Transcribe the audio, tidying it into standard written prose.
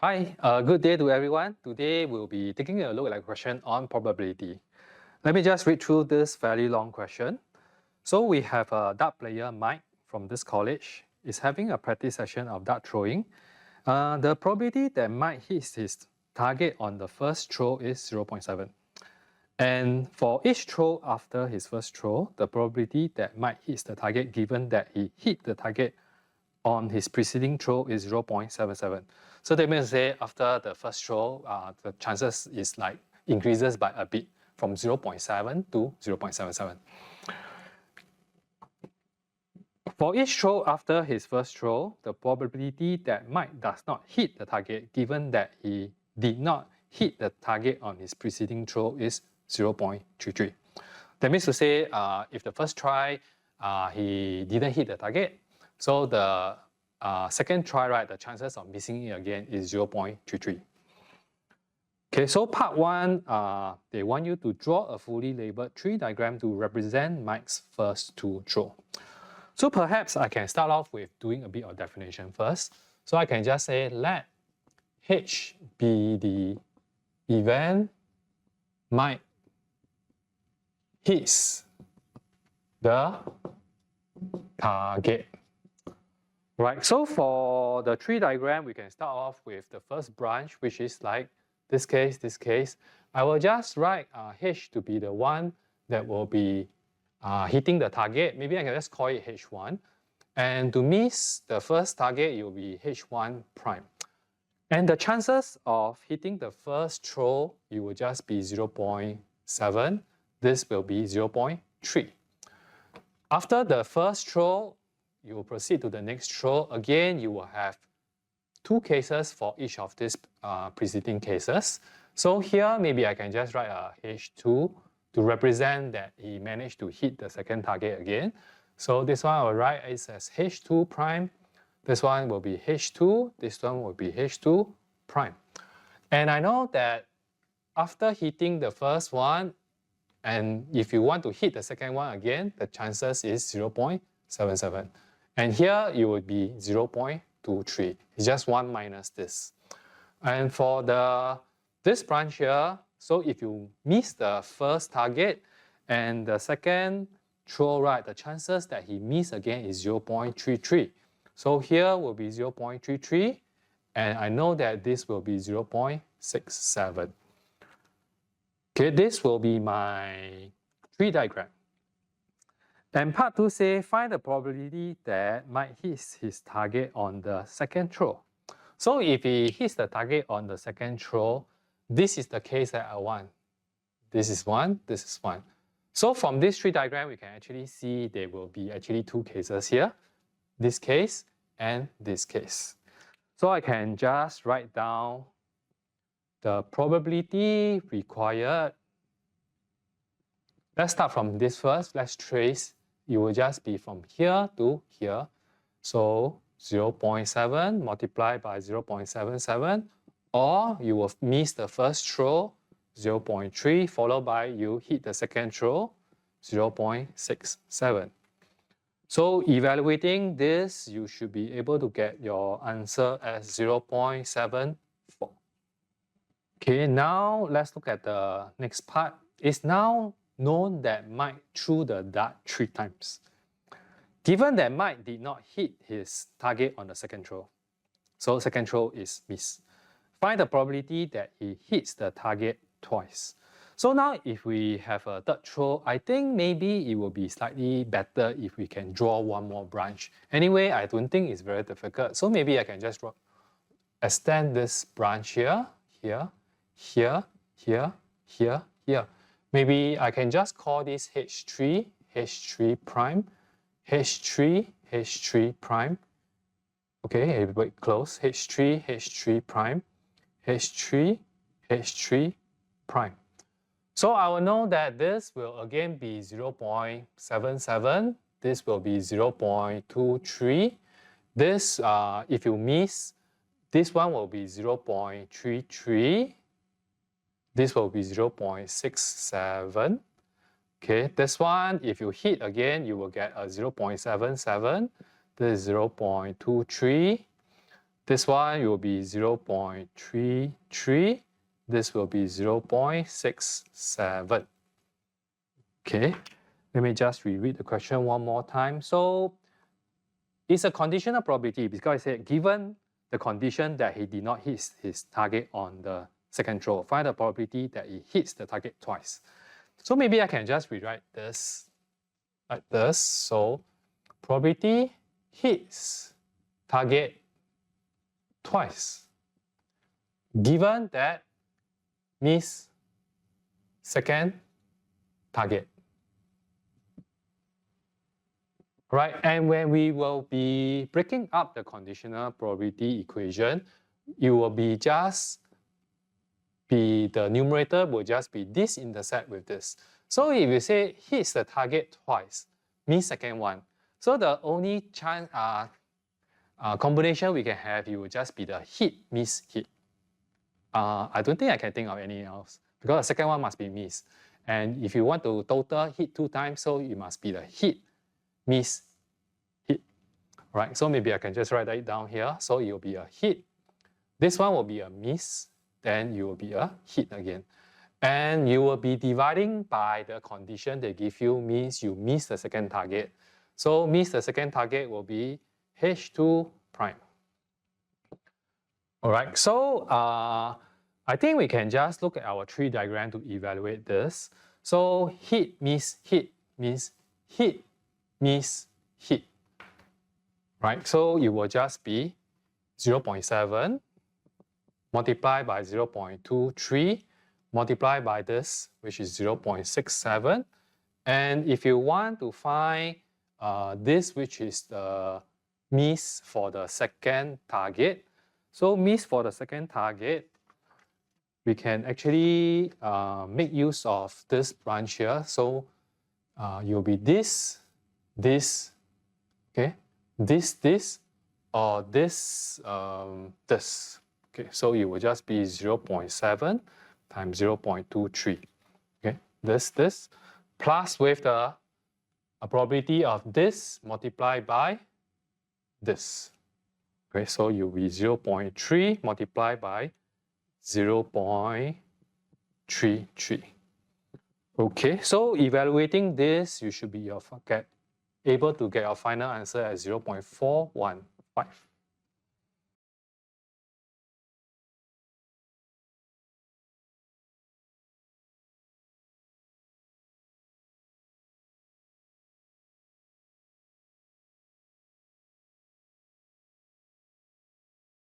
Hi, good day to everyone. Today we'll be taking a look at a question on probability. Let me just read through this fairly long question. So we have a dart player, Mike, from this college, is having a practice session of dart throwing. The probability that Mike hits his target on the first throw is 0.7. And for each throw after his first throw, the probability that Mike hits the target given that he hit the target on his preceding throw is 0.77. So that means to say after the first throw, the chances is like increases by a bit from 0.7 to 0.77. For each throw after his first throw, the probability that Mike does not hit the target given that he did not hit the target on his preceding throw is 0.33. That means to say if the first try he didn't hit the target, so the second try, right, the chances of missing it again is 0.33. Okay, so part one, they want you to draw a fully labeled tree diagram to represent Mike's first two throws. So perhaps I can start off with doing a bit of definition first. So I can just say let H be the event Mike hits the target. Right, so for the tree diagram, we can start off with the first branch, which is like this case. I will just write H to be the one that will be hitting the target. Maybe I can just call it H1. And to miss the first target, it will be H1 prime. And the chances of hitting the first throw, it will just be 0.7. This will be 0.3. After the first throw, you will proceed to the next throw. Again, you will have two cases for each of these preceding cases. So here, maybe I can just write a H2 to represent that he managed to hit the second target again. So this one I will write as H2 prime. This one will be H2. This one will be H2 prime. And I know that after hitting the first one, and if you want to hit the second one again, the chances is 0.77. And here it would be 0.23. It's just 1 minus this. And for this branch here, so if you miss the first target and the second throw, right, the chances that he miss again is 0.33. So here will be 0.33, and I know that this will be 0.67. Okay, this will be my tree diagram. And part 2 say, find the probability that Mike hits his target on the second throw. So if he hits the target on the second throw, this is the case that I want. This is one, this is one. So from this tree diagram, we can actually see there will be actually two cases here. This case and this case. So I can just write down the probability required. Let's start from this first. Let's trace. It will just be from here to here. So 0.7 multiplied by 0.77, or you will miss the first throw, 0.3, followed by you hit the second throw, 0.67. So evaluating this, you should be able to get your answer as 0.74. Okay, now let's look at the next part. It's now known that Mike threw the dart 3 times. Given that Mike did not hit his target on the second throw, so second throw is missed. Find the probability that he hits the target twice. So now if we have a third throw, I think maybe it will be slightly better if we can draw one more branch. Anyway, I don't think it's very difficult. So maybe I can just extend this branch here, here, here, here, here, here. Maybe I can just call this H3, H3 prime, H3, H3 prime. Okay, a bit close. H3, H3 prime, H3, H3 prime. So I will know that this will again be 0.77. This will be 0.23. This, if you miss, this one will be 0.33. This will be 0.67. Okay, this one, if you hit again, you will get a 0.77. This is 0.23. This one will be 0.33. This will be 0.67. Okay, let me just reread the question one more time. So it's a conditional probability because I said given the condition that he did not hit his target on the second throw, find the probability that he hits the target twice. So maybe I can just rewrite this like this. So probability hits target twice, given that miss second target. Right, and when we will be breaking up the conditional probability equation, it will be the numerator will just be this intersect with this. So if you say hits the target twice, miss second one. So the only chance combination we can have, it will just be the hit, miss, hit. I don't think I can think of any else because the second one must be miss. And if you want to total hit 2 times, so it must be the hit, miss, hit. Right, so maybe I can just write that down here. So it will be a hit. This one will be a miss, then you will be a hit again. And you will be dividing by the condition they give you, means you miss the second target. So miss the second target will be H2 prime. All right, so I think we can just look at our tree diagram to evaluate this. So hit, miss, hit means hit, miss, hit. Right, so it will just be 0.7 multiplied by 0.23 multiplied by this, which is 0.67. And if you want to find this, which is the miss for the second target, so miss for the second target, we can actually make use of this branch here. So you'll be this, okay, this, or this, this. Okay, so it will just be 0.7 times 0.23. Okay, this, plus with the probability of this multiplied by this. Okay, so you'll be 0.3 multiplied by 0.33. Okay, so evaluating this, you should be able to get your final answer at 0.415.